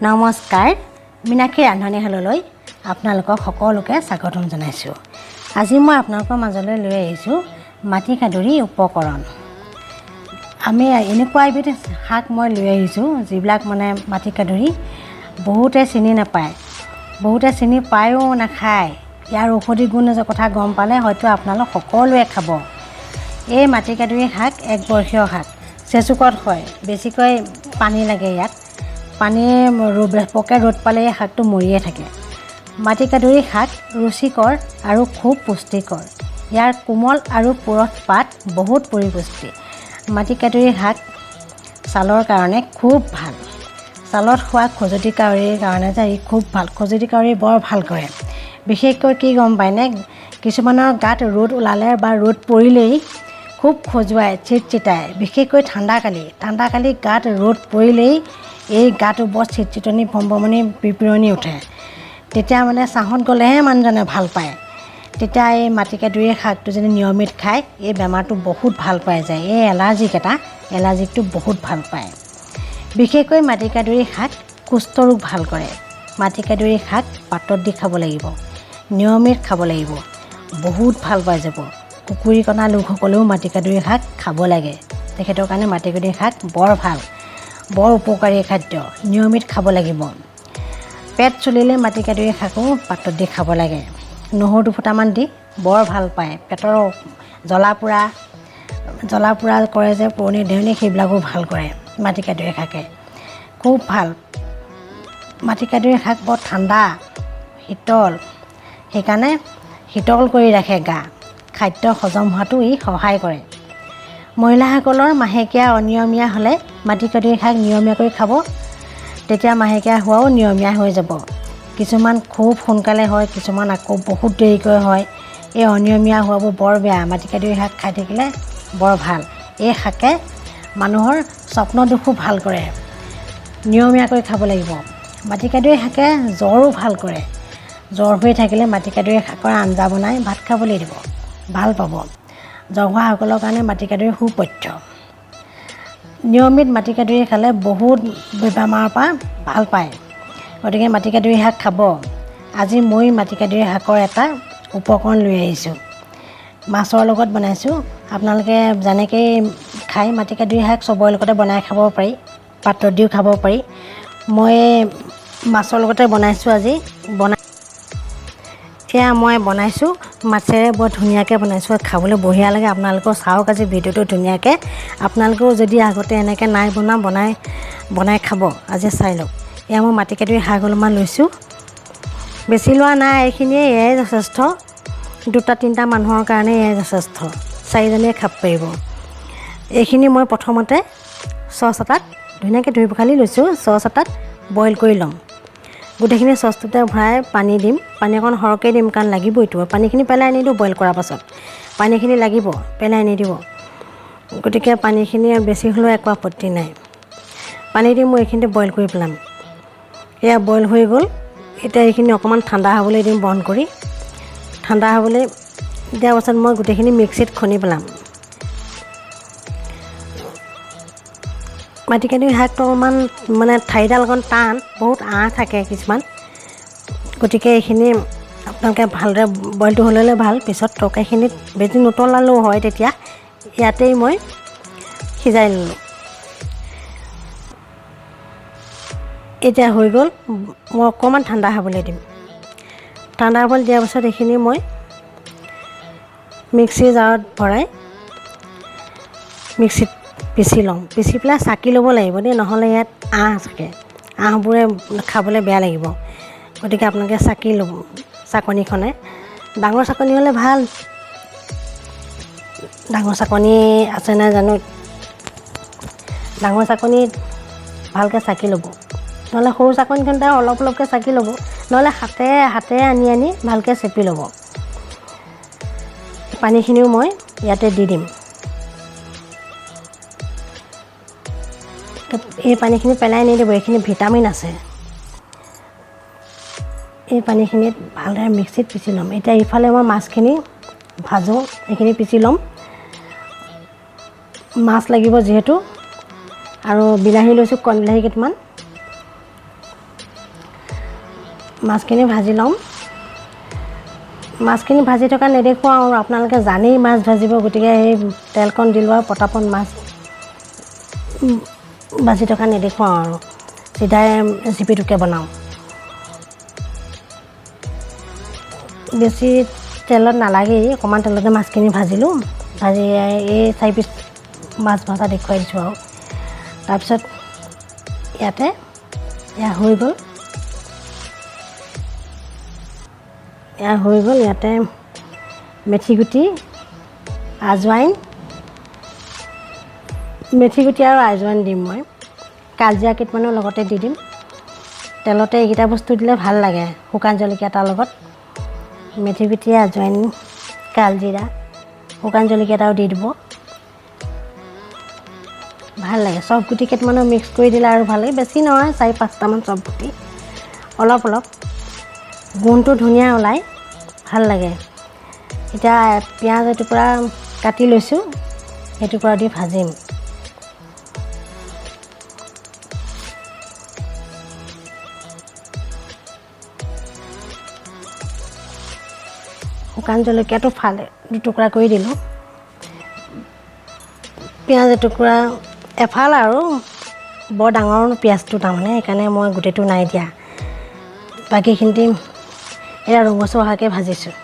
নমস্কাৰ, মীনাক্ষী ৰান্ধনীশাললৈ আপোনালোকক সকলোকে স্বাগতম জনাইছোঁ। আজি মই আপোনালোকৰ মাজলৈ লৈ আহিছোঁ মাটিকাদুৰী উপকৰণ। আমি এনেকুৱা এবিধ শাক মই লৈ আহিছোঁ যিবিলাক মানে মাটিকাদুৰী বহুতে চিনি নাপায়, বহুতে চিনি পায়ো নাখায়। ইয়াৰ ঔষধি গুণ কথা গম পালে হয়তো আপোনালোক সকলোৱে খাব। এই মাটিকাদুৰী শাক একবৰ্ষীয় শাক, চেচুকত হয়, বেছিকৈ পানী লাগে ইয়াত। পানী পকে ৰ'দ পালে এই শাকটো মৰিয়ে থাকে। মাটিকাদুৰী শাক ৰুচিকৰ আৰু খুব পুষ্টিকৰ। ইয়াৰ কোমল আৰু পুৰঠ পাত বহুত পৰিপুষ্টি। মাটিকাদুৰী শাক ছালৰ কাৰণে খুব ভাল। ছালত হোৱা খজুৱতি কাউৰীৰ কাৰণে যে ই খুব ভাল, খজুৱতি কাউৰী বৰ ভাল কৰে। বিশেষকৈ কি গম পায়নে, কিছুমানৰ গাত ৰ'দ ওলালে বা ৰ'দ পৰিলেই খুব খজুৱাই, চিটচিটাই। বিশেষকৈ ঠাণ্ডাকালি গাত ৰ'দ পৰিলেই এই গাটো বৰ চিটচিটনি, ভমভমনি, পিৰপিৰণি উঠে। তেতিয়া মানে ছাঁত গ'লেহে মানুহজনে ভাল পায়। তেতিয়া এই মাটিকাদুৰী শাকটো যদি নিয়মিত খায়, এই বেমাৰটো বহুত ভাল পাই যায়। এই এলাৰ্জিকটো বহুত ভাল পায়। বিশেষকৈ মাটিকাদুৰী শাক কুষ্ঠৰোগ ভাল কৰে। মাটিকাদুৰী শাক পাতত দি খাব লাগিব, নিয়মিত খাব লাগিব, বহুত ভাল পাই যাব। কুকুৰী কণা লোকসকলেও মাটিকাদুৰী শাক খাব লাগে। তেখেতৰ কাৰণে মাটিকাদুৰী শাক বৰ ভাল, বৰ উপকাৰী খাদ্য, নিয়মিত খাব লাগিব। পেট চলিলে মাটিকাদুৰী শাকো পাতত দি খাব লাগে। নহৰু দুফুটামান দি বৰ ভাল পায়। পেটৰ জ্বলা পোৰা কৰে যে পুৰণি দেউনী, সেইবিলাকো ভাল কৰে মাটিকাদুৰী শাকে, খুব ভাল। মাটিকাদুৰী শাক বৰ ঠাণ্ডা, শীতল, সেইকাৰণে শীতল কৰি ৰাখে গা। খাদ্য হজম হোৱাটো ই সহায় কৰে। মহিলাসকলৰ মাহেকীয়া অনিয়মীয়া হ'লে মাটিকাদুৰী শাক নিয়মীয়াকৈ খাব, তেতিয়া মাহেকীয়া হোৱাও নিয়মীয়া হৈ যাব। কিছুমান খুব সোনকালে হয়, কিছুমান আকৌ বহুত দেৰিকৈ হয়। এই অনিয়মীয়া হোৱাবোৰ বৰ বেয়া। মাটিকাদুৰী শাক খাই থাকিলে বৰ ভাল। এই শাকে মানুহৰ স্বপ্ন দুখো ভাল কৰে। নিয়মীয়াকৈ খাব লাগিব। মাটিকাদুৰী শাকে জ্বৰো ভাল কৰে। জ্বৰ হৈ থাকিলে মাটিকাদুৰী শাকৰ আঞ্জা বনাই ভাত খাবলৈ দিব, ভাল পাব। জ্বৰ হোৱাসকলৰ কাৰণে মাটিকাদুৰী সুপথ্য। নিয়মিত মাটিকাদুৰী খালে বহুত বেমাৰৰ পৰা ভাল পায়। গতিকে মাটিকাদুৰী শাক খাব। আজি মই মাটিকাদুৰী শাকৰ এটা উপকৰণ লৈ আহিছোঁ, মাছৰ লগত বনাইছোঁ। আপোনালোকে যেনেকৈ খাই মাটিকাদুৰী শাক চবৰে লগতে বনাই খাব পাৰি, পাতত দিও খাব পাৰি। মই মাছৰ লগতে বনাইছোঁ আজি। এতিয়া মই বনাইছোঁ মাছেৰে, বৰ ধুনীয়াকৈ বনাইছোঁ, খাবলৈ বঢ়িয়া লাগে। আপোনালোকেও চাওক আজি ভিডিঅ'টো ধুনীয়াকৈ। আপোনালোকেও যদি আগতে এনেকৈ নাই বনাই খাব, আজি চাই লওক। এয়া মই মাটিকাদুৰী শাক অলপমান লৈছোঁ, বেছি লোৱা নাই, এইখিনিয়ে, এয়াই যথেষ্ট। 2-3টা মানুহৰ কাৰণে এয়াই যথেষ্ট, 4জনীয়ে খাব পাৰিব। এইখিনি মই প্ৰথমতে চচ এটাত ধুনীয়াকৈ ধুই পখালি লৈছোঁ। চচ এটাত বইল কৰি ল'ম। গোটেইখিনি চচটোতে ভৰাই পানী দিম। পানী অকণ সৰহকৈ দিম, কাৰণ লাগিবইতো। পানীখিনি পেলাই নিদিওঁ বইল কৰাৰ পাছত, পানীখিনি লাগিব, পেলাই নিদিব। গতিকে পানীখিনি বেছি হ'লেও একো আপত্তি নাই। পানী দি মই এইখিনিতে বইল কৰি পেলাম। এয়া বইল হৈ গ'ল। এতিয়া এইখিনি অকণমান ঠাণ্ডা হ'বলৈ দিম বন্ধ কৰি। ঠাণ্ডা হ'বলৈ দিয়াৰ পাছত মই গোটেইখিনি মিক্সিত খুন্দি পেলাম। মাটিকাদুৰী শাকটো অকণমান মানে ঠাৰিডাল অকণ টান, বহুত আঁহ থাকে কিছুমান। গতিকে এইখিনি আপোনালোকে ভালদৰে বইলটো হৈ ল'লে ভাল। পিছত তৰকাৰীখিনিত বেছি নোতলালেও হয়। তেতিয়া ইয়াতেই মই সিজাই ল'লোঁ। এতিয়া হৈ গ'ল। মই অকণমান ঠাণ্ডা হ'বলৈ দিম। ঠাণ্ডা হ'বলৈ দিয়াৰ পাছত এইখিনি মই মিক্সিৰ জাৰত ভৰাই মিক্সিত পিচি লওঁ। পিচি পেলাই চাকি ল'ব লাগিব দেই, নহ'লে ইয়াত আঁহ থাকে, আঁহবোৰে খাবলৈ বেয়া লাগিব। গতিকে আপোনালোকে চাকি ল'ব চাকনিখনে। ডাঙৰ চাকনি হ'লে ভাল। ডাঙৰ চাকনি আছে নাই জানো, ডাঙৰ চাকনিত ভালকৈ চাকি ল'ব। নহ'লে সৰু চাকনিখনতে অলপ অলপকৈ চাকি ল'ব, নহ'লে হাতেৰে আনি ভালকৈ চেপি ল'ব। পানীখিনিও মই ইয়াতে দি দিম। এই পানীখিনি পেলাই নিদিব, এইখিনি ভিটামিন আছে। এই পানীখিনিত ভালদৰে মিক্সিত পিচি ল'ম। এতিয়া ইফালে মই মাছখিনি ভাজোঁ, এইখিনি পিচি ল'ম। মাছ লাগিব যিহেতু, আৰু বিলাহী লৈছোঁ, কণ বিলাহী কেইটামান। মাছখিনি ভাজি ল'ম। মাছখিনি ভাজি থকা নেদেখুৱাওঁ আৰু আপোনালোকে জানেই মাছ ভাজিব, গতিকে সেই তেলকণ দি লোৱা পটাপট মাছ ভাজি থকা নেদেখুৱাওঁ আৰু চিধাই ৰেচিপিটোকে বনাওঁ। বেছি তেলত নালাগেই, অকণমান তেলতে মাছখিনি ভাজিলোঁ। ভাজি এই 4 পিচ মাছ ভজা দেখুৱাই দিছোঁ আৰু তাৰপিছত এয়া হৈ গ'ল। ইয়াতে মেথিগুটি, আজৱাইন, মেথিগুটি আৰু আজৱাইন দিম মই। কালজিৰা কেইটামানো লগতে দি দিম। তেলতে এইকেইটা বস্তু দিলে ভাল লাগে, শুকান জলকীয়া এটাৰ লগত। মেথিগুটি, আজৱাইন, কালজিৰা, শুকান জলকীয়া এটাও দি দিব, ভাল লাগে। চব গুটি কেইটামানো মিক্স কৰি দিলে আৰু ভাল লাগে। বেছি নহয়, 4-5টামান চব গুটি, অলপ গোন্ধটো ধুনীয়া ওলায়, ভাল লাগে। এতিয়া পিঁয়াজ এটুকুৰা কাটি লৈছোঁ, সেইটুকুৰা দি ভাজিম। শুকান জলকীয়াটো দুটুকুৰা কৰি দিলোঁ। পিঁয়াজ এটুকুৰা এফাল আৰু বৰ ডাঙৰ পিঁয়াজটো তাৰমানে, সেইকাৰণে মই গোটেইটো নাই দিয়া। বাকীখিনি এয়া ৰঙচুৱা হোৱাকৈ ভাজিছোঁ।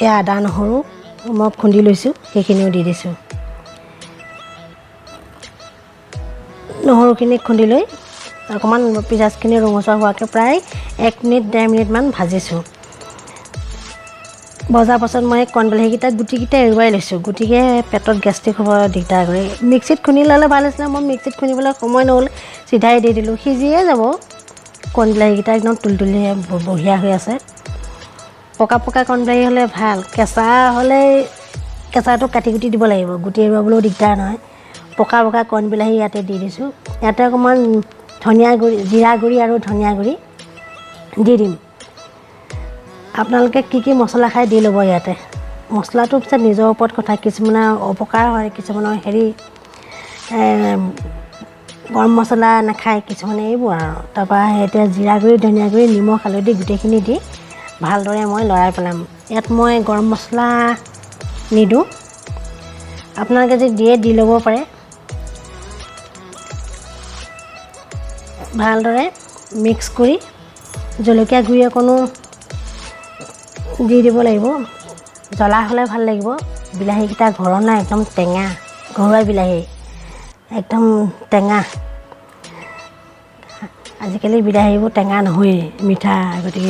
এয়া আদা নহৰু মই খুন্দি লৈছোঁ, সেইখিনিও দি দিছোঁ। নহৰুখিনি খুন্দি লৈ অকণমান পিঁয়াজখিনি ৰঙচুৱা হোৱাকৈ প্ৰায় 1 মিনিট 1.5 মিনিটমান ভাজিছোঁ। ভজাৰ পাছত মই কণবিলাহীকেইটা গুটিকেইটা এৰুৱাই লৈছোঁ, গতিকে পেটত গেষ্ট্ৰিক হ'ব দিগদাৰ কৰে। মিক্সিত খুন্দি ল'লে ভাল হৈছিলে, মই মিক্সিত খুন্দিবলৈ সময় নহ'ল, চিধাই দি দিলোঁ। সিজিয়ে যাব। কণবিলাহীকেইটা একদম তুলতুলীয়া বঢ়িয়া হৈ আছে। পকা কণবিলাহী হ'লে ভাল, কেঁচা হ'লে কেঁচাটো কাটি কুটি দিব লাগিব, গুটি এৰুৱাবলৈও দিগদাৰ নহয়। পকা কণবিলাহী ইয়াতে দি দিছোঁ। ইয়াতে অকণমান ধনিয়া গুড়ি, জিৰা গুড়ি আৰু ধনিয়া গুড়ি দি দিম। আপোনালোকে কি মছলা খাই দি ল'ব ইয়াতে। মছলাটো পিছত নিজৰ ওপৰত কথা, কিছুমানৰ অপকাৰ হয়, কিছুমানৰ গৰম মছলা নাখায়, কিছুমানে এইবোৰ আৰু। তাৰপৰা এতিয়া জিৰা গুড়ি, ধনিয়া গুড়ি, নিমখ, হালধি গোটেইখিনি দি ভালদৰে মই লৰাই পেলাম। ইয়াত মই গৰম মছলা নিদিওঁ, আপোনালোকে যদি দিয়ে দি ল'ব পাৰে। ভালদৰে মিক্স কৰি জলকীয়া গুড়ি অকণো দি দিব লাগিব, জ্বলা হ'লে ভাল লাগিব। বিলাহীকেইটা ঘৰৰ নাই, একদম টেঙা, ঘৰুৱা বিলাহী, একদম টেঙা। আজিকালি বিলাহীবোৰ টেঙা নহয়েই, মিঠা, গতিকে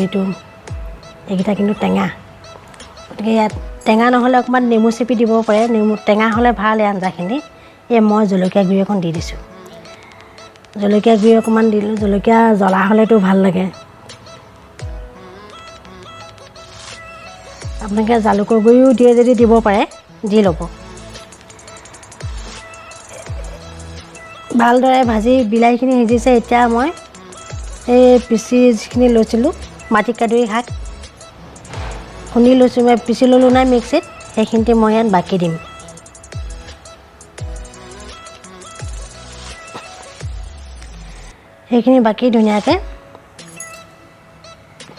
এইকেইটা কিন্তু টেঙা। গতিকে ইয়াত টেঙা নহ'লে অকণমান নেমু চেপি দিব পাৰে, টেঙা হ'লে ভাল এই আঞ্জাখিনি। মই জলকীয়া গুড়ি অকণ দি দিছোঁ। জলকীয়া গুড়ি অকণমান দিলোঁ, জলকীয়া জ্বলা হ'লেতো ভাল লাগে। আপোনালোকে জালুকৰ গুড়িও দিয়ে যদি দিব পাৰে, দি ল'ব। ভালদৰে ভাজি বিলাহীখিনি সিজিছে। এতিয়া মই এই যিখিনি লৈছিলোঁ, মাটিকাদুৰী শাক খুন্দি লৈছোঁ, মই পিচি ল'লোঁ নাই মিক্সিত, সেইখিনিতে মই ইয়াত বাকি দিম। সেইখিনি বাকি ধুনীয়াকৈ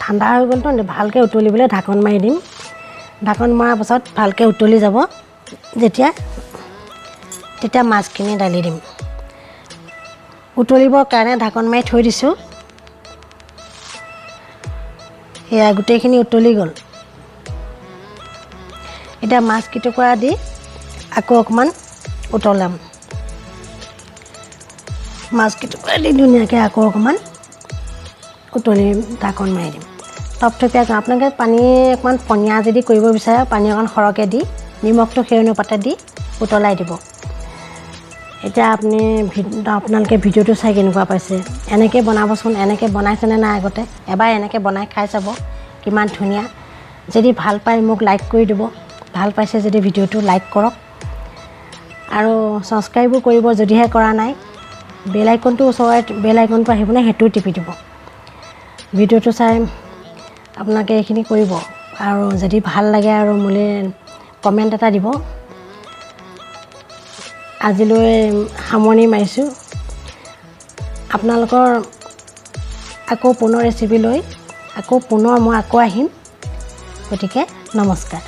ঠাণ্ডা হৈ গ'লতো, ভালকৈ উতলিবলৈ ঢাকন মাৰি দিম। ঢাকন মৰাৰ পাছত ভালকৈ উতলি যাব তেতিয়া মাছখিনি ঢালি দিম। উতলিবৰ কাৰণে ঢাকন মাৰি থৈ দিছোঁ। সেয়া গোটেইখিনি উতলি গ'ল। এতিয়া মাছ কেইটুকুৰা দি আকৌ অকণমান উতলাম। মাছ কেইটুকুৰা দি ধুনীয়াকৈ আকৌ অকণমান উতলি ঢাকন মাৰি দিম। থপথপীয়া আপোনালোকে পানী অকণমান পনীয়া যদি কৰিব বিচাৰে, পানী অকণ সৰহকৈ দি নিমখটো সেই অনুপাতে দি উতলাই দিব। এতিয়া আপোনালোকে ভিডিঅ'টো চাই কেনেকুৱা পাইছে, এনেকৈ বনাবচোন। এনেকৈ বনাইছেনে নাই আগতে, এবাৰ এনেকৈ বনাই খাই চাব, কিমান ধুনীয়া। যদি ভাল পায় মোক লাইক কৰি দিব, ভাল পাইছে যদি ভিডিঅ'টো লাইক কৰক আৰু ছাবস্ক্ৰাইবো কৰিব যদিহে কৰা নাই। বেল আইকনটো আহিবনে, সেইটোও টিপি দিব। ভিডিঅ'টো চাই আপোনালোকে এইখিনি কৰিব আৰু যদি ভাল লাগে আৰু মোলৈ কমেণ্ট এটা দিব। আজিলৈ সামৰণি মাৰিছোঁ। আপোনালোকৰ আকৌ পুনৰ ৰেচিপি লৈ আকৌ পুনৰ মই আহিম। গতিকে নমস্কাৰ।